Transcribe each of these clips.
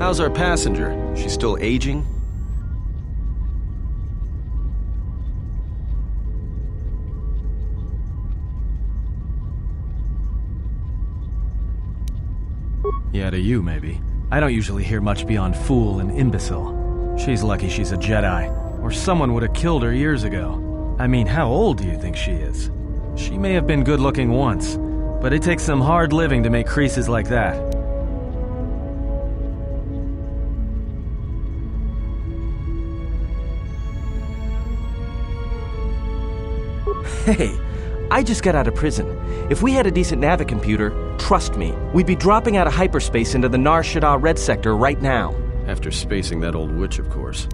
How's our passenger? She's still aging? Yeah, to you, maybe. I don't usually hear much beyond fool and imbecile. She's lucky she's a Jedi, or someone would have killed her years ago. I mean, how old do you think she is? She may have been good-looking once, but it takes some hard living to make creases like that. Hey, I just got out of prison. If we had a decent navicomputer, trust me, we'd be dropping out of hyperspace into the Nar Shaddaa Red Sector right now. After spacing that old witch, of course.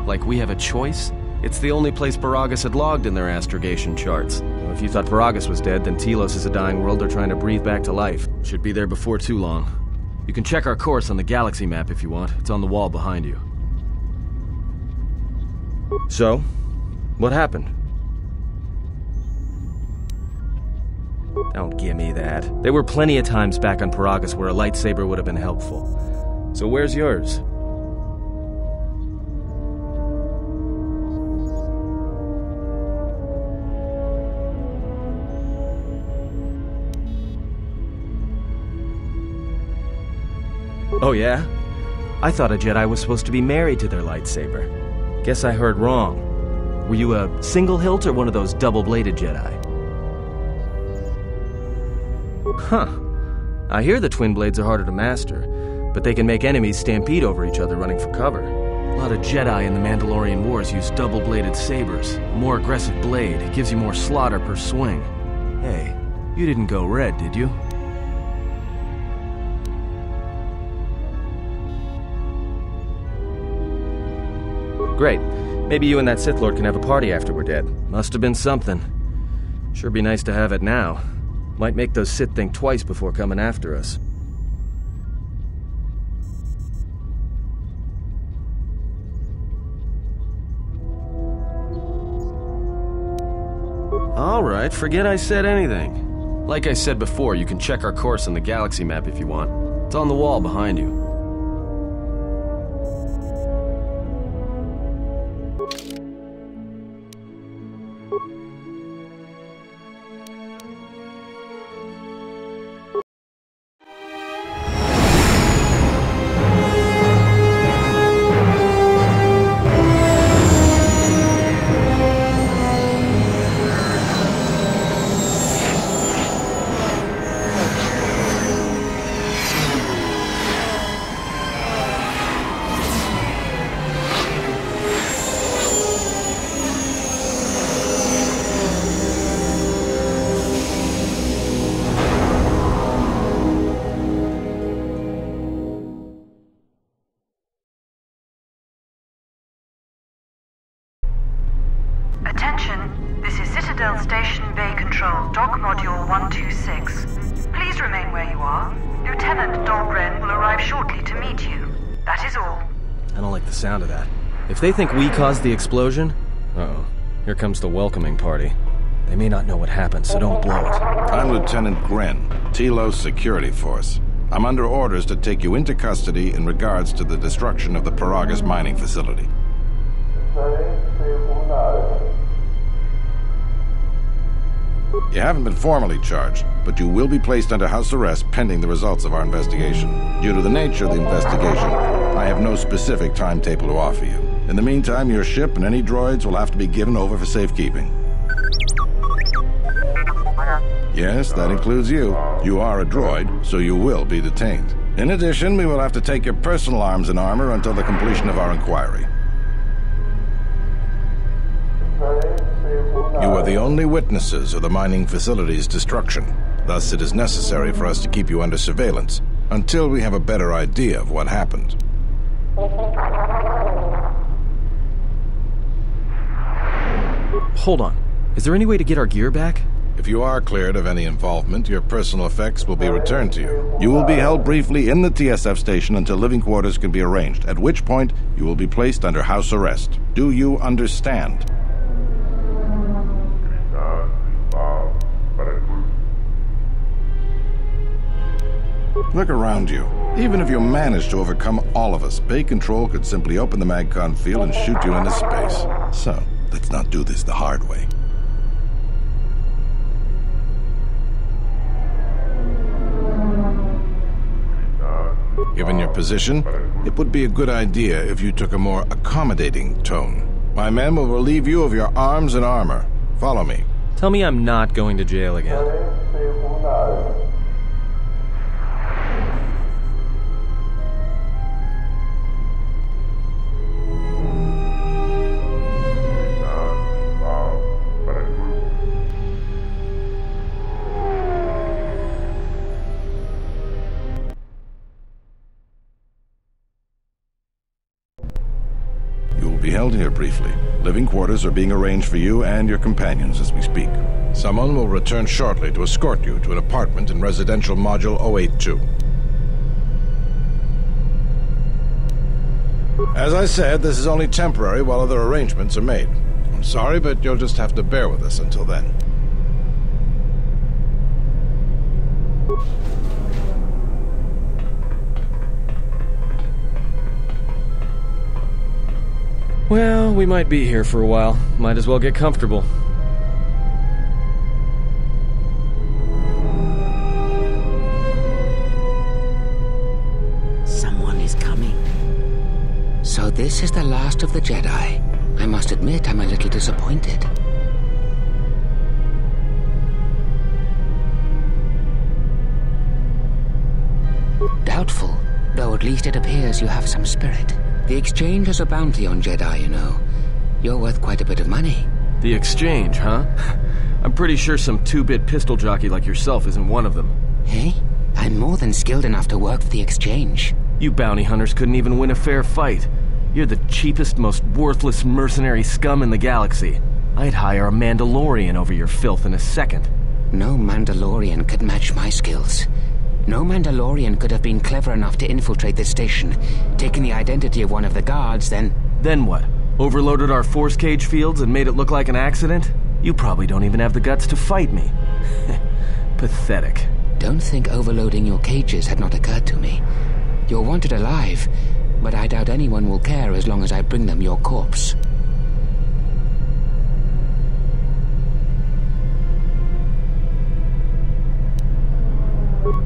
Like we have a choice? It's the only place Paragus had logged in their astrogation charts. So if you thought Paragus was dead, then Telos is a dying world they're trying to breathe back to life. Should be there before too long. You can check our course on the galaxy map if you want. It's on the wall behind you. So, what happened? Don't give me that. There were plenty of times back on Paragus where a lightsaber would have been helpful. So where's yours? Oh yeah? I thought a Jedi was supposed to be married to their lightsaber. Guess I heard wrong. Were you a single hilt or one of those double-bladed Jedi? Huh. I hear the twin blades are harder to master, but they can make enemies stampede over each other running for cover. A lot of Jedi in the Mandalorian Wars use double-bladed sabers. A more aggressive blade gives you more slaughter per swing. Hey, you didn't go red, did you? Great. Maybe you and that Sith Lord can have a party after we're dead. Must have been something. Sure be nice to have it now. Might make those Sith think twice before coming after us. Alright, forget I said anything. Like I said before, you can check our course on the galaxy map if you want. It's on the wall behind you. Attention, this is Citadel Station Bay Control, Dock Module 126. Please remain where you are. Lieutenant Dahlgren will arrive shortly to meet you. That is all. I don't like the sound of that. If they think we caused the explosion... Uh-oh. Here comes the welcoming party. They may not know what happened, so don't blow it. I'm Lieutenant Gren, Telos Security Force. I'm under orders to take you into custody in regards to the destruction of the Paragus mining facility. You haven't been formally charged, but you will be placed under house arrest pending the results of our investigation. Due to the nature of the investigation, I have no specific timetable to offer you. In the meantime, your ship and any droids will have to be given over for safekeeping. Yes, that includes you. You are a droid, so you will be detained. In addition, we will have to take your personal arms and armor until the completion of our inquiry. You are the only witnesses of the mining facility's destruction. Thus, it is necessary for us to keep you under surveillance until we have a better idea of what happened. Hold on. Is there any way to get our gear back? If you are cleared of any involvement, your personal effects will be returned to you. You will be held briefly in the TSF station until living quarters can be arranged, at which point you will be placed under house arrest. Do you understand? Look around you. Even if you manage to overcome all of us, Bay Control could simply open the MagCon field and shoot you into space. So, let's not do this the hard way. Given your position, it would be a good idea if you took a more accommodating tone. My men will relieve you of your arms and armor. Follow me. Tell me I'm not going to jail again. Be held here briefly. Living quarters are being arranged for you and your companions as we speak. Someone will return shortly to escort you to an apartment in residential module 082. As I said, this is only temporary while other arrangements are made. I'm sorry, but you'll just have to bear with us until then. Well, we might be here for a while. Might as well get comfortable. Someone is coming. So this is the last of the Jedi. I must admit, I'm a little disappointed. Doubtful, though at least it appears you have some spirit. The Exchange has a bounty on Jedi, you know. You're worth quite a bit of money. The Exchange, huh? I'm pretty sure some two-bit pistol jockey like yourself isn't one of them. Hey? I'm more than skilled enough to work for the Exchange. You bounty hunters couldn't even win a fair fight. You're the cheapest, most worthless mercenary scum in the galaxy. I'd hire a Mandalorian over your filth in a second. No Mandalorian could match my skills. No Mandalorian could have been clever enough to infiltrate this station, taken the identity of one of the guards, then... Then what? Overloaded our force cage fields and made it look like an accident? You probably don't even have the guts to fight me. Pathetic. Don't think overloading your cages had not occurred to me. You're wanted alive, but I doubt anyone will care as long as I bring them your corpse.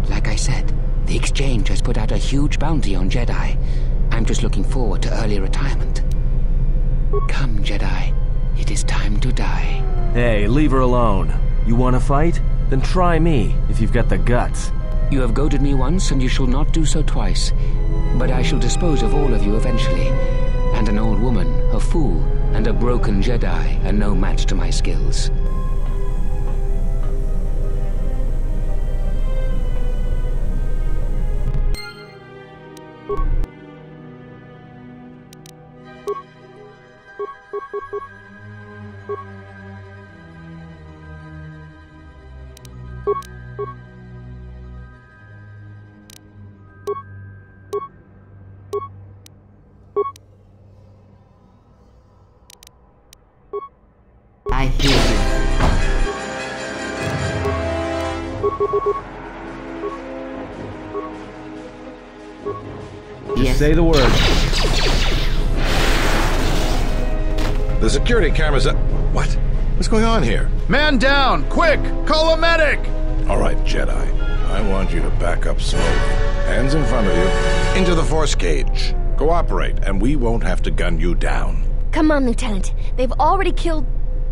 Like I said, the Exchange has put out a huge bounty on Jedi. I'm just looking forward to early retirement. Come, Jedi. It is time to die. Hey, leave her alone. You want to fight? Then try me, if you've got the guts. You have goaded me once, and you shall not do so twice. But I shall dispose of all of you eventually. And an old woman, a fool, and a broken Jedi are no match to my skills. I hear you. Yes. Say the word. The security cameras up. What? What's going on here? Man down! Quick! Call a medic! All right, Jedi. I want you to back up slowly. Hands in front of you. Into the force cage. Cooperate, and we won't have to gun you down. Come on, Lieutenant. They've already killed...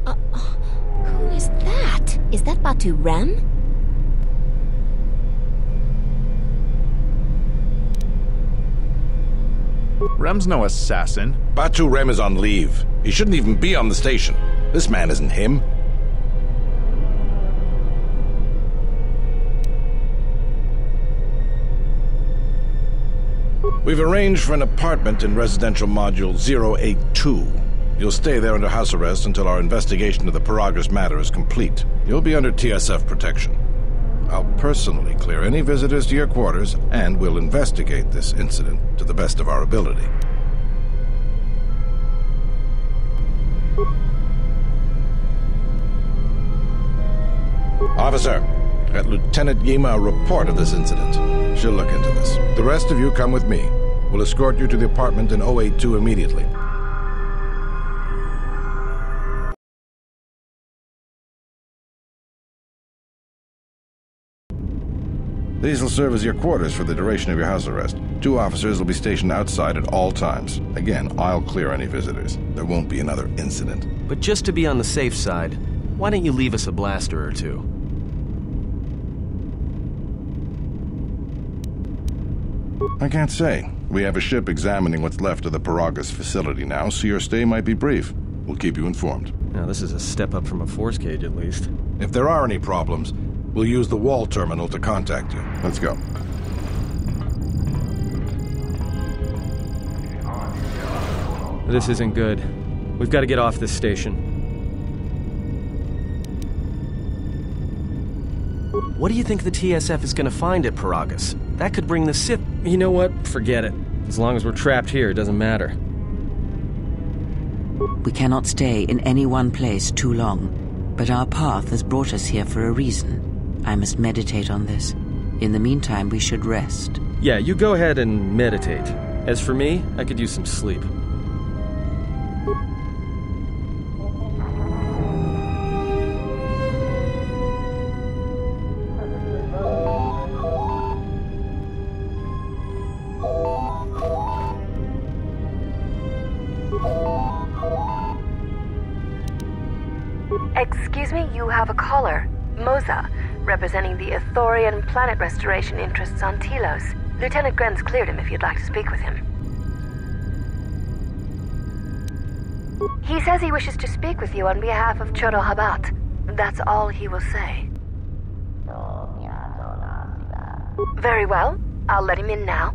who is that? Is that Batu Rem? Rem's no assassin. Batu Rem is on leave. He shouldn't even be on the station. This man isn't him. We've arranged for an apartment in residential module 082. You'll stay there under house arrest until our investigation of the Paragus matter is complete. You'll be under TSF protection. I'll personally clear any visitors to your quarters, and we'll investigate this incident to the best of our ability. Officer, got Lieutenant Yima a report of this incident. She'll look into this. The rest of you come with me. We'll escort you to the apartment in 082 immediately. These will serve as your quarters for the duration of your house arrest. 2 officers will be stationed outside at all times. Again, I'll clear any visitors. There won't be another incident. But just to be on the safe side, why don't you leave us a blaster or two? I can't say. We have a ship examining what's left of the Paragus facility now, so your stay might be brief. We'll keep you informed. Now, this is a step up from a force cage, at least. If there are any problems, we'll use the wall terminal to contact you. Let's go. This isn't good. We've got to get off this station. What do you think the TSF is going to find at Paragus? That could bring the Sith... You know what? Forget it. As long as we're trapped here, it doesn't matter. We cannot stay in any one place too long, but our path has brought us here for a reason. I must meditate on this. In the meantime, we should rest. Yeah, you go ahead and meditate. As for me, I could use some sleep. Excuse me, you have a caller. Moza, representing the Ithorian planet restoration interests on Telos. Lieutenant Grenz cleared him if you'd like to speak with him. He says he wishes to speak with you on behalf of Chodo Habat. That's all he will say. Very well. I'll let him in now.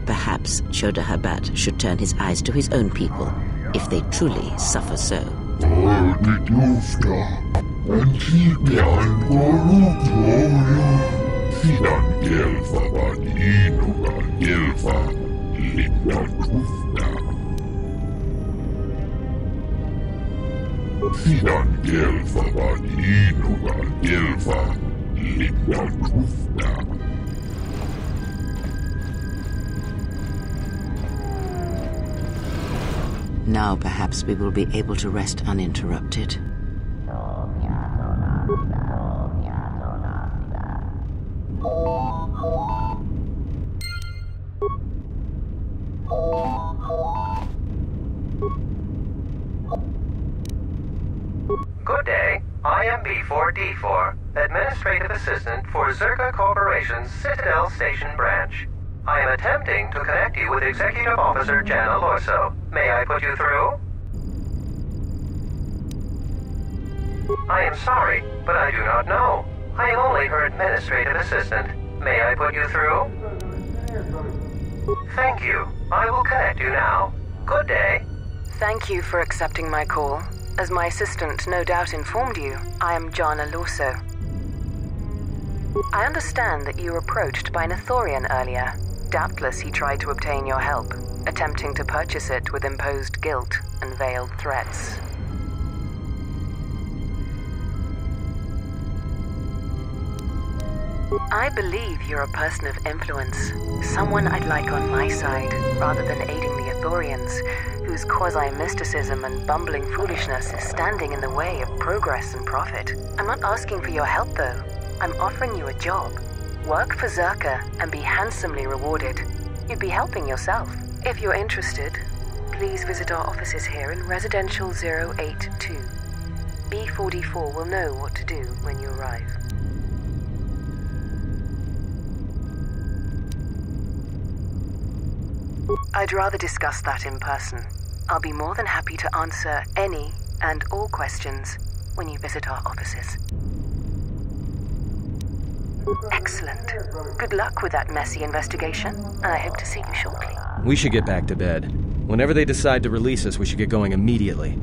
Perhaps Chodo Habat should turn his eyes to his own people, if they truly suffer so. Now perhaps we will be able to rest uninterrupted. Good day. I am B4D4, Administrative Assistant for Zerka Corporation's Citadel Station branch. I am attempting to connect you with Executive Officer Jan Alorso. May I put you through? I am sorry, but I do not know. I am only her Administrative Assistant. May I put you through? Thank you. I will connect you now. Good day. Thank you for accepting my call. As my assistant no doubt informed you, I am Jan Alorso. I understand that you were approached by an Ithorian earlier. Doubtless he tried to obtain your help, attempting to purchase it with imposed guilt and veiled threats. I believe you're a person of influence, someone I'd like on my side, rather than aiding the Ithorians, whose quasi-mysticism and bumbling foolishness is standing in the way of progress and profit. I'm not asking for your help, though. I'm offering you a job. Work for Zerka and be handsomely rewarded. You'd be helping yourself. If you're interested, please visit our offices here in Residential 082. B44 will know what to do when you arrive. I'd rather discuss that in person. I'll be more than happy to answer any and all questions when you visit our offices. Excellent. Good luck with that messy investigation, and I hope to see you shortly. We should get back to bed. Whenever they decide to release us, we should get going immediately.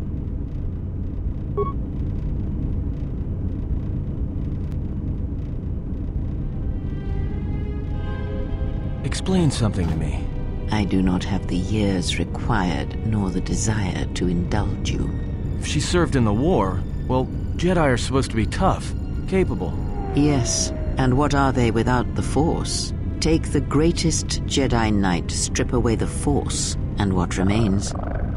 Explain something to me. I do not have the years required, nor the desire to indulge you. If she served in the war, well, Jedi are supposed to be tough, capable. Yes, and what are they without the Force? Take the greatest Jedi Knight, strip away the Force, and what remains?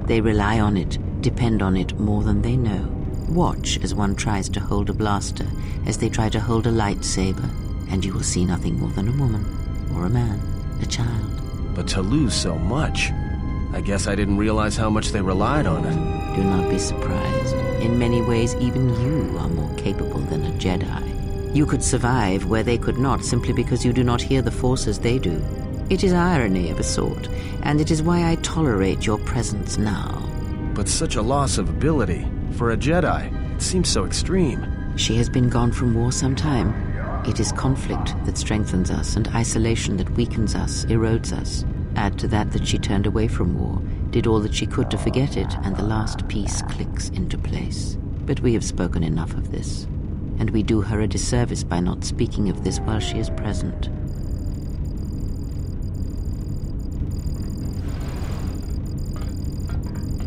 They rely on it, depend on it more than they know. Watch as one tries to hold a blaster, as they try to hold a lightsaber, and you will see nothing more than a woman, or a man, a child. But to lose so much, I guess I didn't realize how much they relied on it. Do not be surprised. In many ways, even you are more capable than a Jedi. You could survive where they could not simply because you do not hear the Force as they do. It is irony of a sort, and it is why I tolerate your presence now. But such a loss of ability. For a Jedi, it seems so extreme. She has been gone from war some time. It is conflict that strengthens us, and isolation that weakens us, erodes us. Add to that she turned away from war, did all that she could to forget it, and the last piece clicks into place. But we have spoken enough of this, and we do her a disservice by not speaking of this while she is present.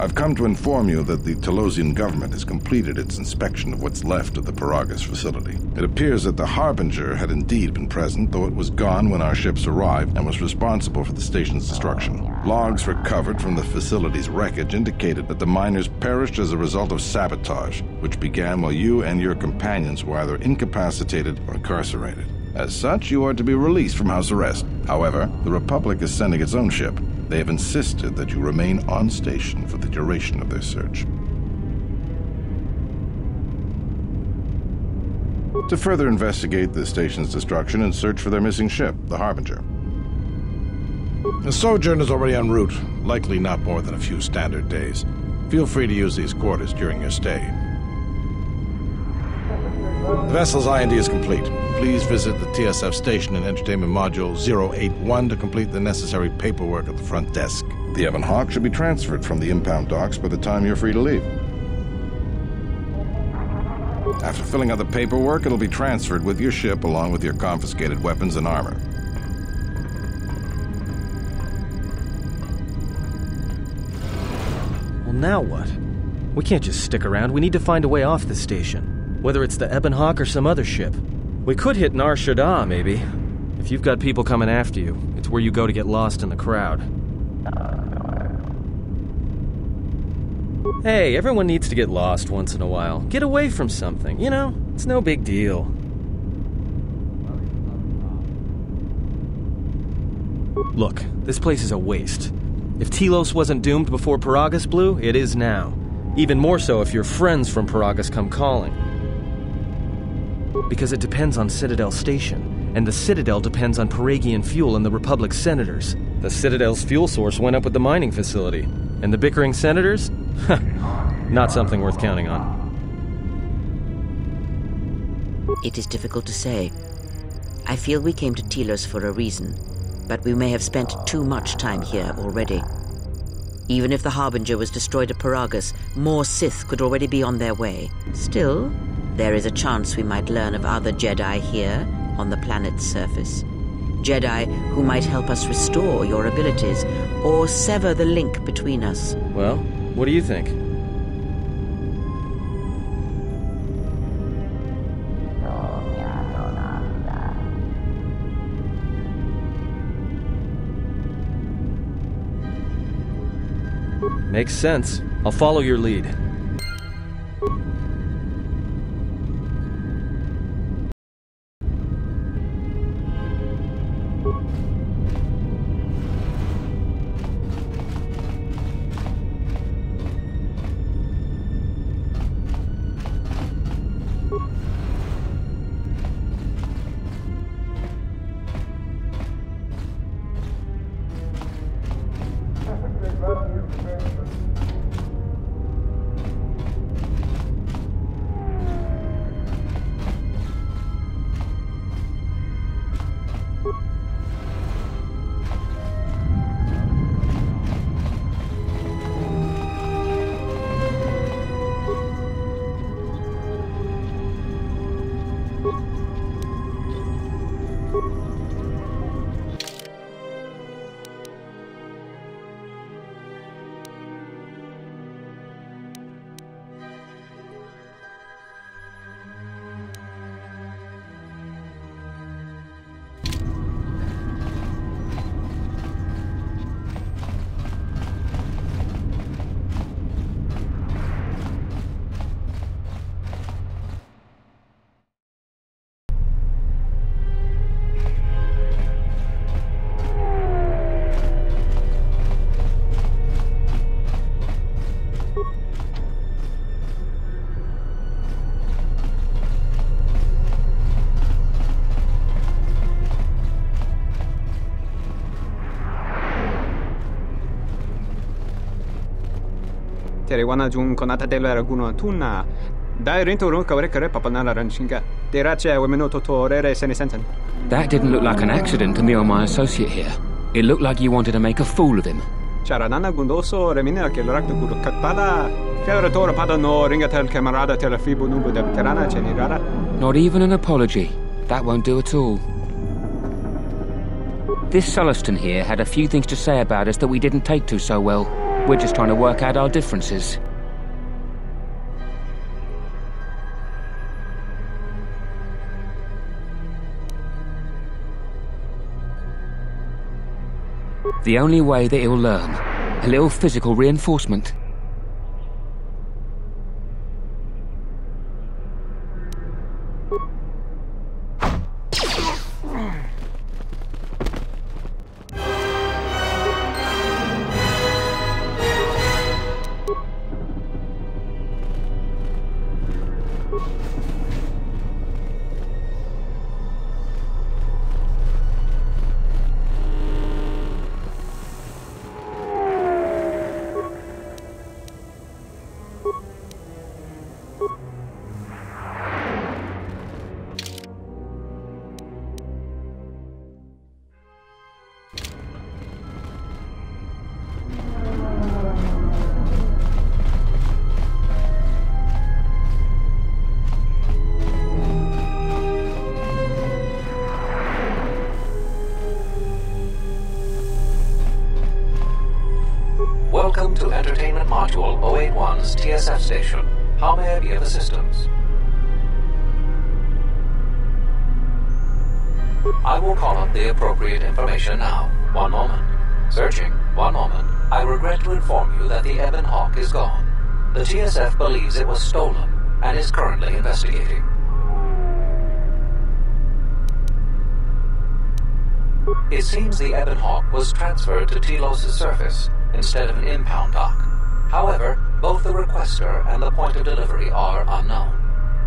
I've come to inform you that the Telosian government has completed its inspection of what's left of the Paragus facility. It appears that the Harbinger had indeed been present, though it was gone when our ships arrived and was responsible for the station's destruction. Logs recovered from the facility's wreckage indicated that the miners perished as a result of sabotage, which began while you and your companions were either incapacitated or incarcerated. As such, you are to be released from house arrest. However, the Republic is sending its own ship. They have insisted that you remain on station for the duration of their search. To further investigate the station's destruction and search for their missing ship, the Harbinger. The sojourn is already en route, likely not more than a few standard days. Feel free to use these quarters during your stay. The vessel's IND is complete. Please visit the TSF station and entertainment module 081 to complete the necessary paperwork at the front desk. The Evan Hawk should be transferred from the impound docks by the time you're free to leave. After filling out the paperwork, it'll be transferred with your ship along with your confiscated weapons and armor. Well, now what? We can't just stick around. We need to find a way off the station. Whether it's the Ebonhawk or some other ship. We could hit Nar Shaddaa, maybe. If you've got people coming after you, it's where you go to get lost in the crowd. Hey, everyone needs to get lost once in a while. Get away from something, you know? It's no big deal. Look, this place is a waste. If Telos wasn't doomed before Peragus blew, it is now. Even more so if your friends from Peragus come calling. Because it depends on Citadel Station, and the Citadel depends on Paragian fuel and the Republic's senators. The Citadel's fuel source went up with the mining facility. And the bickering senators? Not something worth counting on. It is difficult to say. I feel we came to Telos for a reason, but we may have spent too much time here already. Even if the Harbinger was destroyed at Peragus, more Sith could already be on their way. Still, there is a chance we might learn of other Jedi here on the planet's surface. Jedi who might help us restore your abilities or sever the link between us. Well, what do you think? Makes sense. I'll follow your lead. Terewana jung konata dela raguno tuna. Dai rinto ron kawrekare papanala ranshinga. Derache wemenoto torere senesensen. That didn't look like an accident to me or my associate here. It looked like you wanted to make a fool of him. Charanana gundoso remina che l'orakto guru katpada. Fioratora pada no ringatel camarada telefibu nubu de veterana cenirara. Not even an apology. That won't do at all. This Sullustan here had a few things to say about us that we didn't take to so well. We're just trying to work out our differences. The only way that he'll learn. A little physical reinforcement. Columbus TSF station. How may I be of assistance? I will call up the appropriate information now. One moment. Searching. One moment. I regret to inform you that the Ebon Hawk is gone. The TSF believes it was stolen and is currently investigating. It seems the Ebon Hawk was transferred to Telos' surface instead of an impound dock. However, both the requester and the point of delivery are unknown.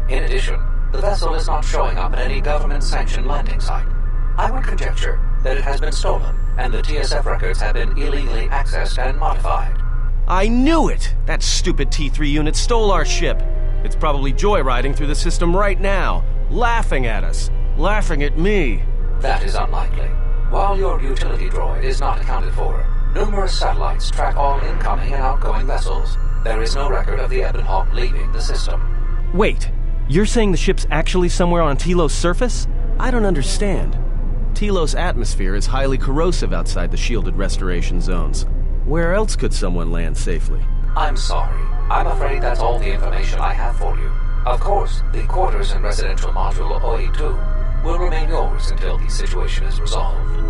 In addition, the vessel is not showing up at any government-sanctioned landing site. I would conjecture that it has been stolen, and the TSF records have been illegally accessed and modified. I knew it! That stupid T3 unit stole our ship. It's probably joyriding through the system right now, laughing at us. Laughing at me. That is unlikely. While your utility droid is not accounted for, numerous satellites track all incoming and outgoing vessels. There is no record of the Ebon Hawk leaving the system. Wait, you're saying the ship's actually somewhere on Telos' surface? I don't understand. Telos' atmosphere is highly corrosive outside the shielded restoration zones. Where else could someone land safely? I'm sorry. I'm afraid that's all the information I have for you. Of course, the quarters and residential module OE2 will remain yours until the situation is resolved.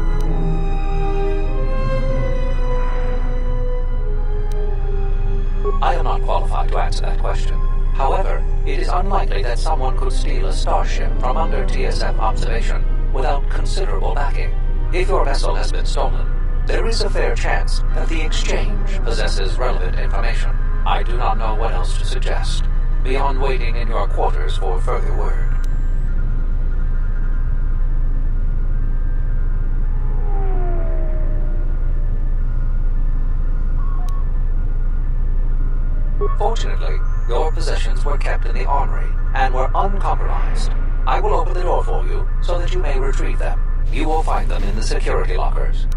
I am not qualified to answer that question. However, it is unlikely that someone could steal a starship from under TSF observation without considerable backing. If your vessel has been stolen, there is a fair chance that the exchange possesses relevant information. I do not know what else to suggest, beyond waiting in your quarters for further word. Fortunately, your possessions were kept in the armory and were uncompromised. I will open the door for you so that you may retrieve them. You will find them in the security lockers.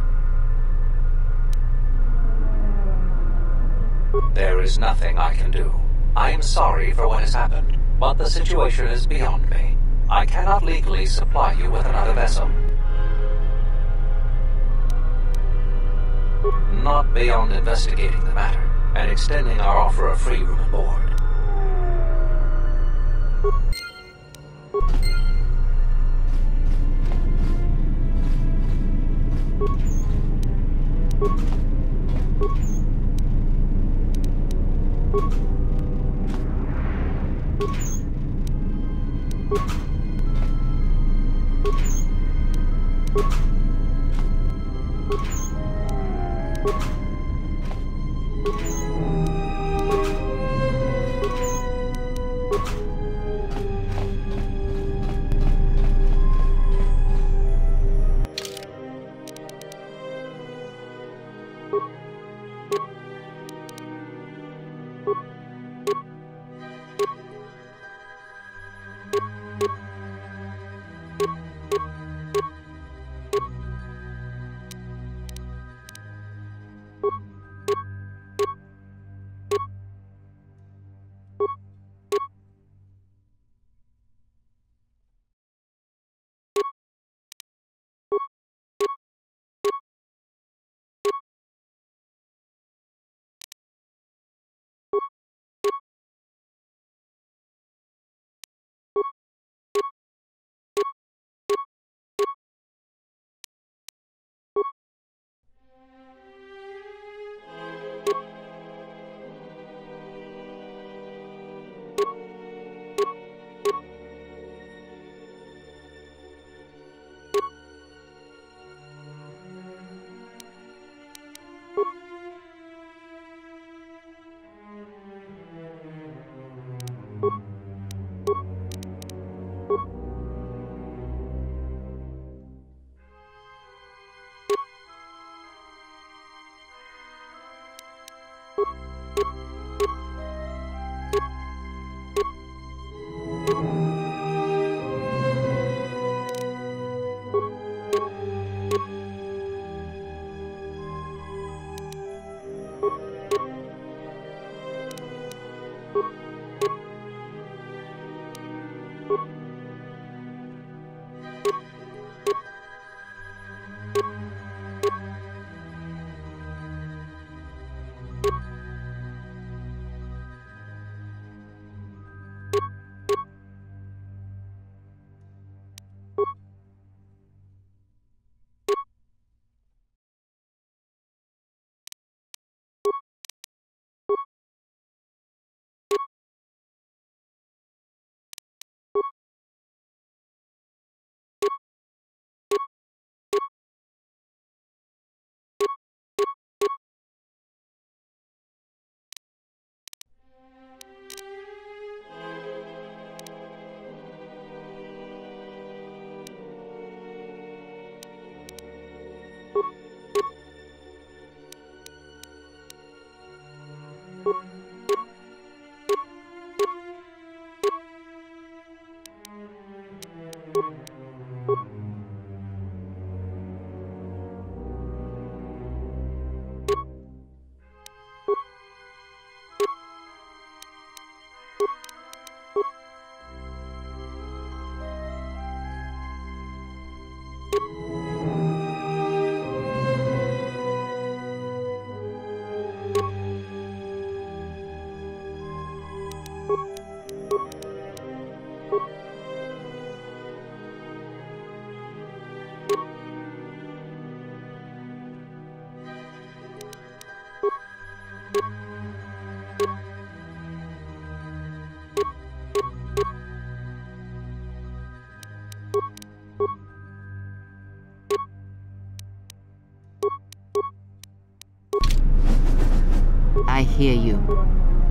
There is nothing I can do. I am sorry for what has happened, but the situation is beyond me. I cannot legally supply you with another vessel. Not beyond investigating the matter and extending our offer of free room aboard. I hear you.